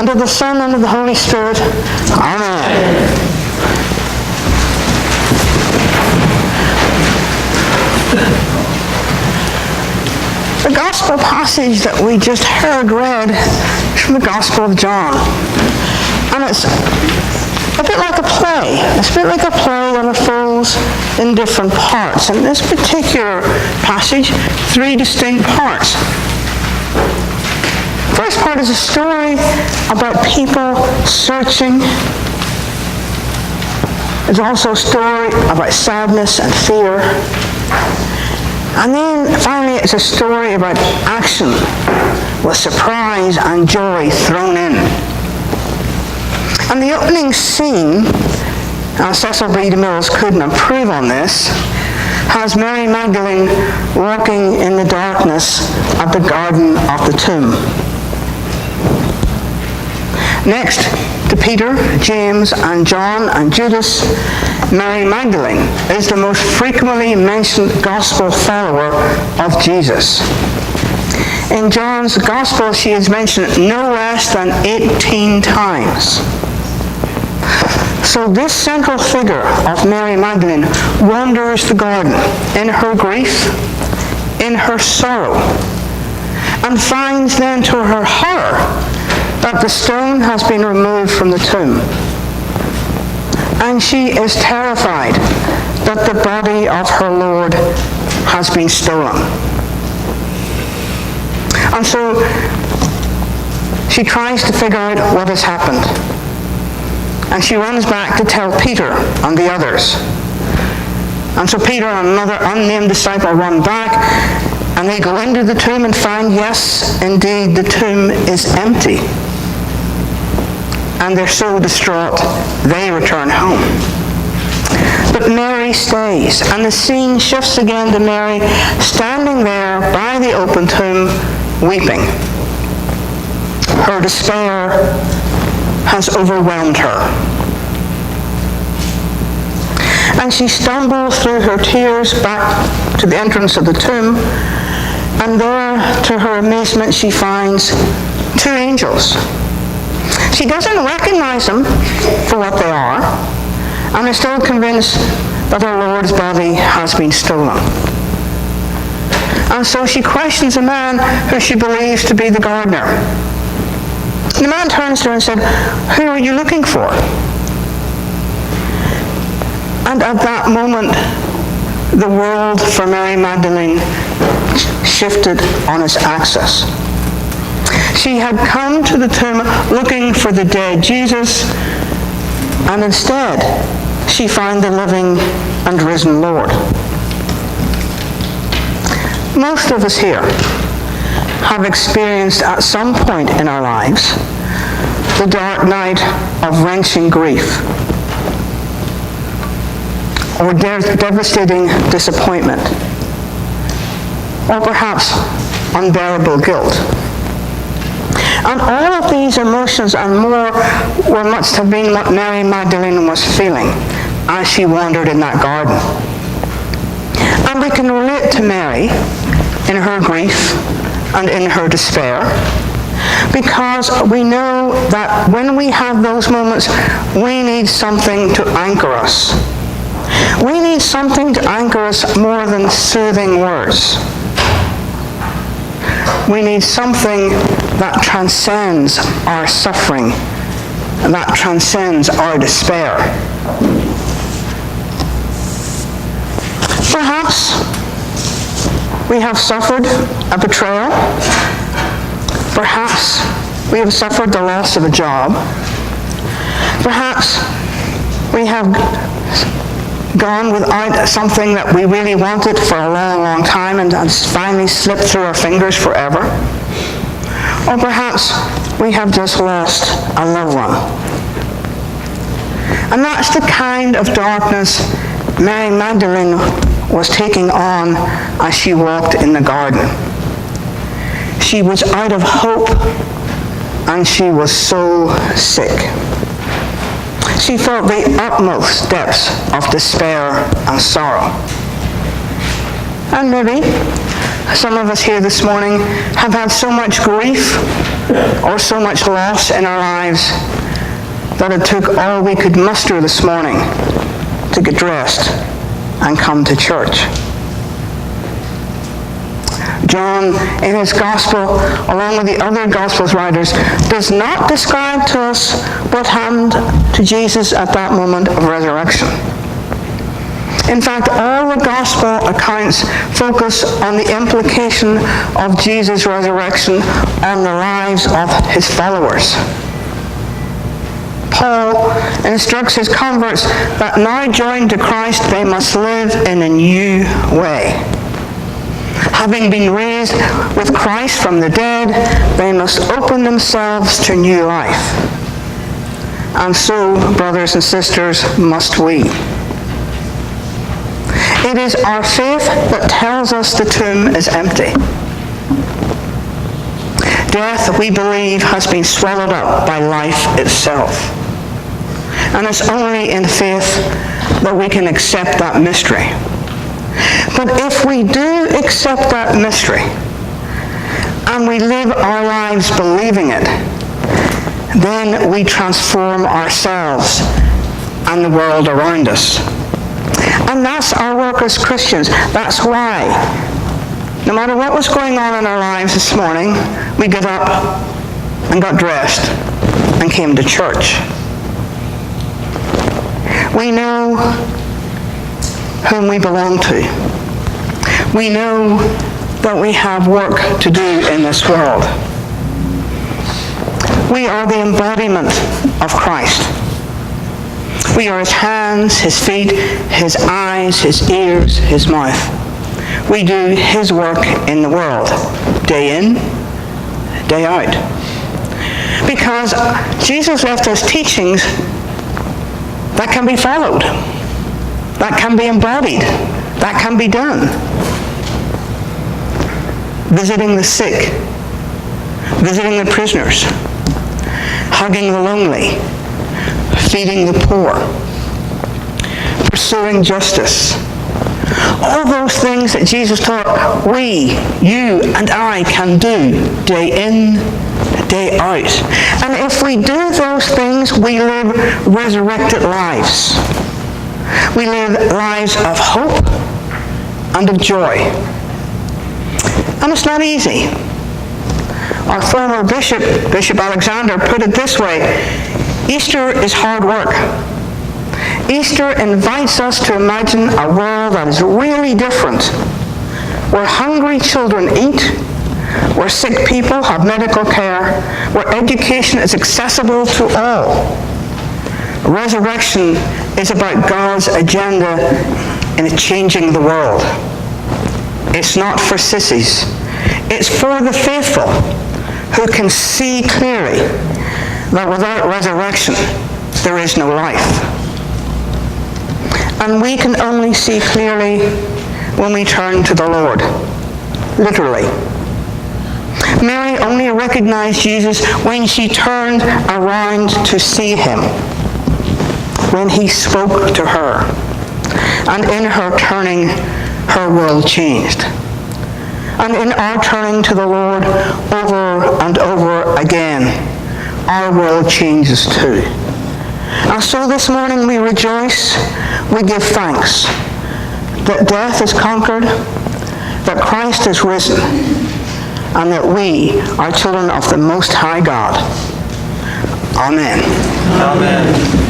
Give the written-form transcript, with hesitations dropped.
and of the Son, and of the Holy Spirit. Amen. The gospel passage that we just heard read is from the Gospel of John. And it's a bit like a play. It's a bit like a play that unfolds in different parts. In this particular passage, 3 distinct parts. First part is a story about people searching. It's also a story about sadness and fear. And then finally it's a story about action with surprise and joy thrown in. And the opening scene, and Cecil B. DeMille couldn't improve on this, has Mary Magdalene walking in the darkness at the garden of the tomb. Next, to Peter, James, and John, and Judas, Mary Magdalene is the most frequently mentioned gospel follower of Jesus. In John's gospel, she is mentioned no less than 18 times. So this central figure of Mary Magdalene wanders the garden in her grief, in her sorrow, and finds then to her horror that the stone has been removed from the tomb. And she is terrified that the body of her Lord has been stolen. And so she tries to figure out what has happened. And she runs back to tell Peter and the others. And so Peter and another unnamed disciple run back, and they go into the tomb and find, yes, indeed, the tomb is empty. And they're so distraught, they return home. But Mary stays, and the scene shifts again to Mary standing there by the open tomb, weeping. Her despair has overwhelmed her. And she stumbles through her tears back to the entrance of the tomb, and there, to her amazement, she finds 2 angels. She doesn't recognize them for what they are, and is still convinced that her Lord's body has been stolen. And so she questions a man who she believes to be the gardener. The man turns to her and said, "Who are you looking for?" And at that moment, the world for Mary Magdalene shifted on its axis. She had come to the tomb looking for the dead Jesus, and instead she found the living and risen Lord. Most of us here have experienced at some point in our lives the dark night of wrenching grief or devastating disappointment, or perhaps unbearable guilt. And all of these emotions and more must have been what Mary Magdalene was feeling as she wandered in that garden. And we can relate to Mary in her grief and in her despair, because we know that when we have those moments, we need something to anchor us. We need something to anchor us more than soothing words. We need something that transcends our suffering, and that transcends our despair. Perhaps we have suffered a betrayal. Perhaps we have suffered the loss of a job. Perhaps we have gone without something that we really wanted for a long, long time and has finally slipped through our fingers forever. Or perhaps we have just lost a loved one. And that's the kind of darkness Mary Magdalene was taking on as she walked in the garden. She was out of hope, and she was so sick. She felt the utmost depths of despair and sorrow. And maybe, Some of us here this morning have had so much grief or so much loss in our lives that it took all we could muster this morning to get dressed and come to church. John, in his gospel, along with the other gospels writers, does not describe to us what happened to Jesus at that moment of resurrection. In fact, all the gospel accounts focus on the implication of Jesus' resurrection on the lives of his followers. Paul instructs his converts that now joined to Christ, they must live in a new way. Having been raised with Christ from the dead, they must open themselves to new life. And so, brothers and sisters, must we. It is our faith that tells us the tomb is empty. Death, we believe, has been swallowed up by life itself. And it's only in faith that we can accept that mystery. But if we do accept that mystery, and we live our lives believing it, then we transform ourselves and the world around us. And that's our work as Christians. That's why, no matter what was going on in our lives this morning, we got up and got dressed and came to church. We know whom we belong to. We know that we have work to do in this world. We are the embodiment of Christ. We are his hands, his feet, his eyes, his ears, his mouth. We do his work in the world, day in, day out. Because Jesus left us teachings that can be followed, that can be embodied, that can be done. Visiting the sick, visiting the prisoners, hugging the lonely, feeding the poor, pursuing justice. All those things that Jesus taught we, you and I can do day in, day out. And if we do those things, we live resurrected lives. We live lives of hope and of joy. And it's not easy. Our former bishop, Bishop Alexander, put it this way: Easter is hard work. Easter invites us to imagine a world that is really different, where hungry children eat, where sick people have medical care, where education is accessible to all. Resurrection is about God's agenda in changing the world. It's not for sissies. It's for the faithful who can see clearly that without resurrection, there is no life. And we can only see clearly when we turn to the Lord, literally. Mary only recognized Jesus when she turned around to see him, when he spoke to her. And in her turning, her world changed. And in our turning to the Lord over and over again, our world changes too. And so this morning we rejoice, we give thanks that death is conquered, that Christ is risen, and that we are children of the Most High God. Amen. Amen.